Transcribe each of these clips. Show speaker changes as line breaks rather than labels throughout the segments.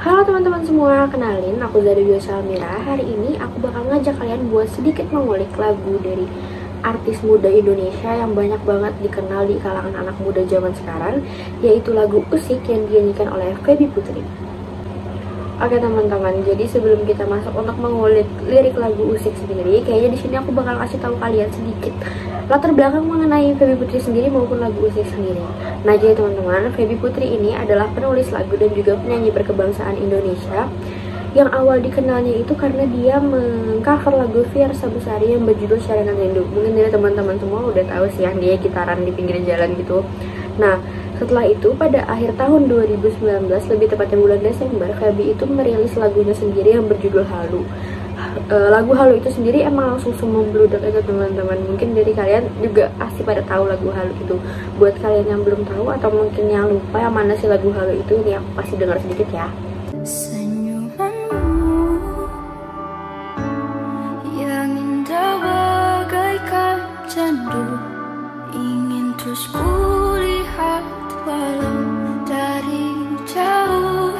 Halo teman-teman semua, kenalin aku Zada Salmira. Hari ini aku bakal ngajak kalian buat sedikit mengulik lagu dari artis muda Indonesia yang banyak banget dikenal di kalangan anak muda zaman sekarang, yaitu lagu Usik yang dinyanyikan oleh Feby Putri. Oke teman-teman, jadi sebelum kita masuk untuk mengulik lirik lagu Usik sendiri, kayaknya di sini aku bakal kasih tahu kalian sedikit latar belakang mengenai Feby Putri sendiri maupun lagu Usik sendiri. Nah jadi teman-teman, Feby Putri ini adalah penulis lagu dan juga penyanyi berkebangsaan Indonesia yang awal dikenalnya itu karena dia mengcover lagu Fiersa Besari yang berjudul Sharengan Rindu. Mungkin dari teman-teman semua udah tahu sih yang dia gitaran di pinggir jalan gitu. Nah setelah itu pada akhir tahun 2019, lebih tepatnya bulan Desember, Feby itu merilis lagunya sendiri yang berjudul Halu. Lagu Halu itu sendiri emang langsung semua membludak aja teman-teman. Mungkin dari kalian juga pasti pada tahu lagu Halu itu. Buat kalian yang belum tahu atau mungkin yang lupa yang mana sih lagu Halu itu, ini aku pasti dengar sedikit ya.
Senyumanmu yang indah bagaikan candu, ingin terus kulihat walau dari jauh.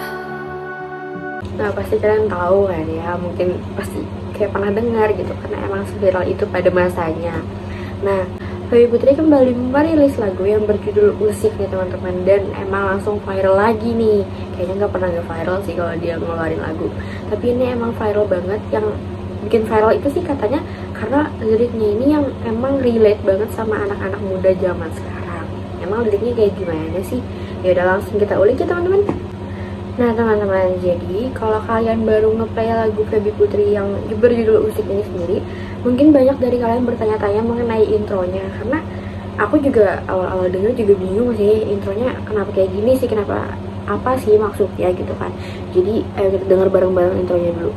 Nah pasti kalian tahu kan ya, mungkin pasti kayak pernah dengar gitu karena emang viral itu pada masanya. Nah Feby Putri kembali merilis lagu yang berjudul Usik nih teman-teman, dan emang langsung viral lagi nih. Kayaknya nggak pernah nggak viral sih kalau dia ngeluarin lagu, tapi ini emang viral banget. Yang bikin viral itu sih katanya karena liriknya ini yang emang relate banget sama anak-anak muda zaman sekarang. Emang liriknya kayak gimana sih? Ya udah langsung kita ulik ya teman-teman. Nah teman-teman, jadi kalau kalian baru ngeplay lagu Feby Putri yang berjudul Usik ini sendiri, mungkin banyak dari kalian bertanya-tanya mengenai intronya, karena aku juga awal-awal denger juga bingung sih intronya kenapa kayak gini sih, kenapa, apa sih maksudnya gitu kan. Jadi ayo kita denger bareng-bareng intronya dulu.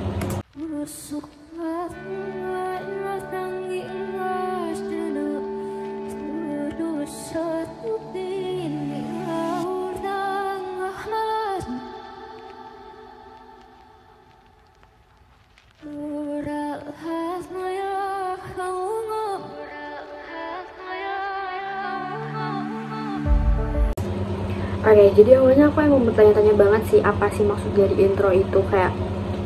Oke, jadi awalnya aku emang bertanya-tanya banget sih apa sih maksud dari intro itu, kayak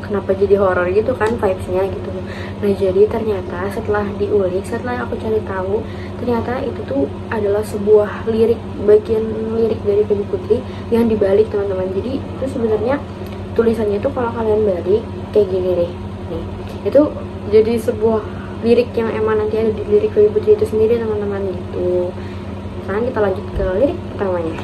kenapa jadi horor gitu kan vibes-nya gitu. Nah jadi ternyata setelah diulik, setelah aku cari tahu, ternyata itu tuh adalah sebuah lirik, bagian lirik dari Feby Putri yang dibalik teman-teman. Jadi itu sebenarnya tulisannya tuh kalau kalian balik kayak gini deh nih, itu jadi sebuah lirik yang emang nanti ada di lirik Feby Putri itu sendiri teman-teman gitu. Sekarang kita lanjut ke lirik pertamanya.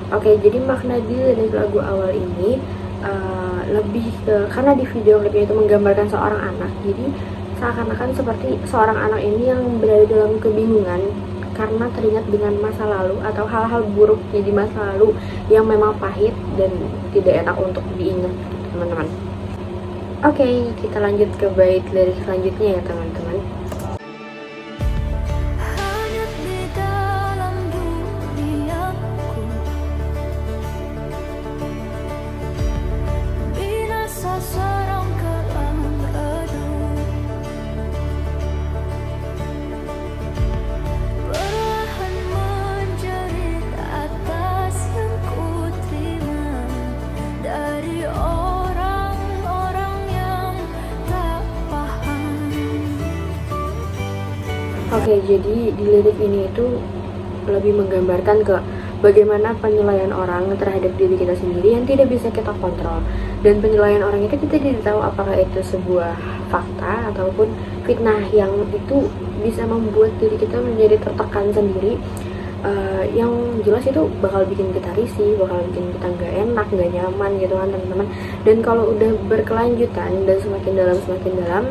Oke, jadi makna di lirik lagu awal ini lebih ke, karena di video klipnya itu menggambarkan seorang anak, jadi seakan-akan seperti seorang anak ini yang berada dalam kebingungan karena teringat dengan masa lalu atau hal-hal buruk di masa lalu yang memang pahit dan tidak enak untuk diingat teman-teman. Oke, kita lanjut ke bait lirik selanjutnya ya teman-teman. Oke, jadi di lirik ini itu lebih menggambarkan ke bagaimana penilaian orang terhadap diri kita sendiri yang tidak bisa kita kontrol. Dan penilaian orang itu kita tidak tahu apakah itu sebuah fakta ataupun fitnah yang itu bisa membuat diri kita menjadi tertekan sendiri. Yang jelas itu bakal bikin kita risih, bakal bikin kita nggak enak, nggak nyaman gitu kan teman-teman. Dan kalau udah berkelanjutan dan semakin dalam,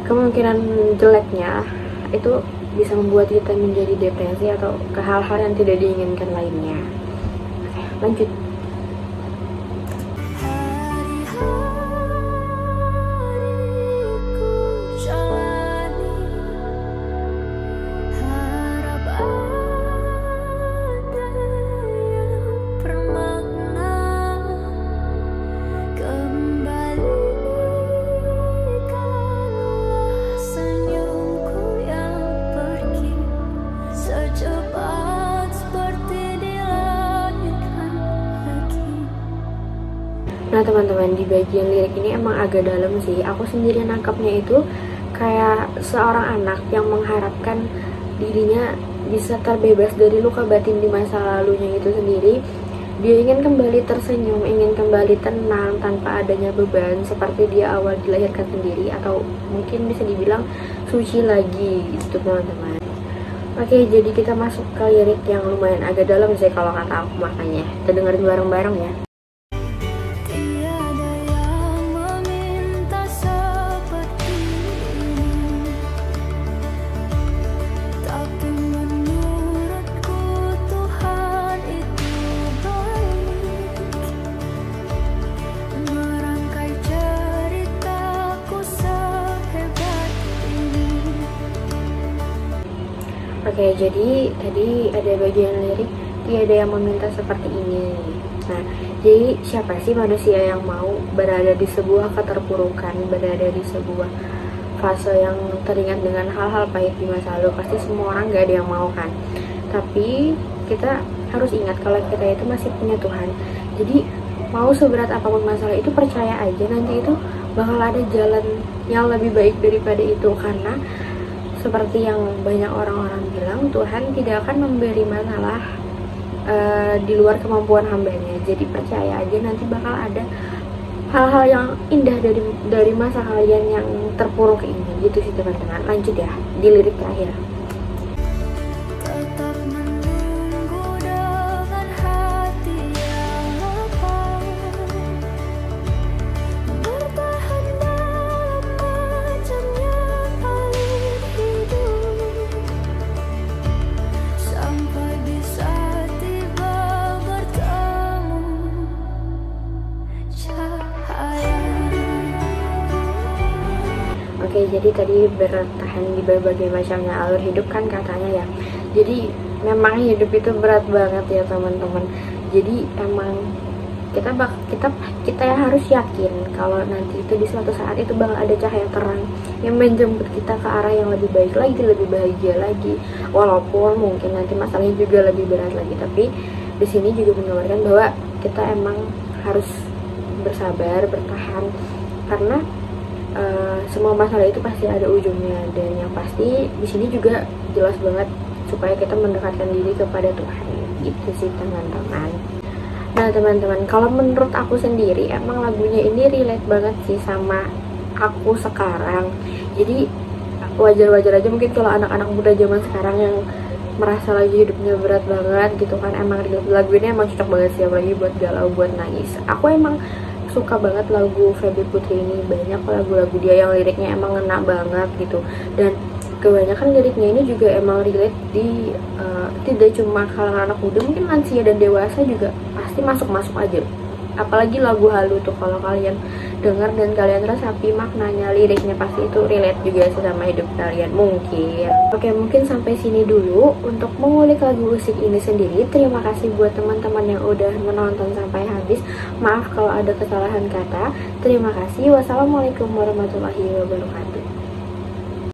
kemungkinan jeleknya itu bisa membuat kita menjadi depresi atau ke hal-hal yang tidak diinginkan lainnya. Oke, lanjut. Nah teman-teman, di bagian lirik ini emang agak dalam sih. Aku sendiri nangkapnya itu kayak seorang anak yang mengharapkan dirinya bisa terbebas dari luka batin di masa lalunya itu sendiri. Dia ingin kembali tersenyum, ingin kembali tenang tanpa adanya beban seperti dia awal dilahirkan sendiri, atau mungkin bisa dibilang suci lagi gitu teman-teman. Oke, jadi kita masuk ke lirik yang lumayan agak dalam sih kalau kata aku, makanya kita dengerin bareng-bareng ya.
Tiada yang meminta seperti ini, tapi menurutku Tuhan itu baik, merangkai ceritaku sehebat ini.
Oke, jadi tadi ada bagian lirik tiada yang meminta seperti ini. Nah, jadi siapa sih manusia yang mau berada di sebuah keterpurukan, berada di sebuah fase yang teringat dengan hal-hal pahit di masa lalu? Pasti semua orang gak ada yang mau kan. Tapi kita harus ingat kalau kita itu masih punya Tuhan. Jadi mau seberat apapun masalah itu, percaya aja nanti itu bakal ada jalan yang lebih baik daripada itu. Karena seperti yang banyak orang-orang bilang, Tuhan tidak akan memberi masalah di luar kemampuan hambanya. Jadi percaya aja nanti bakal ada hal-hal yang indah dari masa kalian yang terpuruk ini. Gitu sih teman-teman. Lanjut ya di lirik terakhir.
Tetap menunggu dengan hati yang lapang, bertahan dalam macamnya alir hidup, sampai bisa tiba bertemu cahaya.
Oke, jadi tadi bertahan di berbagai macamnya alur hidup kan katanya ya. Jadi memang hidup itu berat banget ya teman-teman. Jadi emang kita ya harus yakin kalau nanti itu di suatu saat itu bakal ada cahaya terang yang menjemput kita ke arah yang lebih baik lagi, lebih bahagia lagi. Walaupun mungkin nanti masalahnya juga lebih berat lagi, tapi di sini juga menggambarkan bahwa kita emang harus bersabar, bertahan, karena semua masalah itu pasti ada ujungnya. Dan yang pasti di sini juga jelas banget supaya kita mendekatkan diri kepada Tuhan. Gitu sih teman-teman. Nah teman-teman, kalau menurut aku sendiri emang lagunya ini relate banget sih sama aku sekarang. Jadi wajar-wajar aja mungkin kalau anak-anak muda zaman sekarang yang merasa lagi hidupnya berat banget gitu kan, emang lagu ini emang cocok banget sih, apalagi buat galau, buat nangis. Aku emang suka banget lagu Feby Putri ini. Banyak lagu-lagu dia yang liriknya emang ngena banget gitu, dan kebanyakan liriknya ini juga emang relate di tidak cuma kalangan anak muda, mungkin lansia dan dewasa juga pasti masuk aja. Apalagi lagu Halu tuh, kalau kalian dengar dan kalian resapi maknanya, liriknya pasti itu relate juga sama hidup kalian mungkin. Oke, mungkin sampai sini dulu untuk mengulik lagu Usik ini sendiri. Terima kasih buat teman-teman yang udah menonton sampai habis. Maaf kalau ada kesalahan kata. Terima kasih. Wassalamualaikum warahmatullahi wabarakatuh.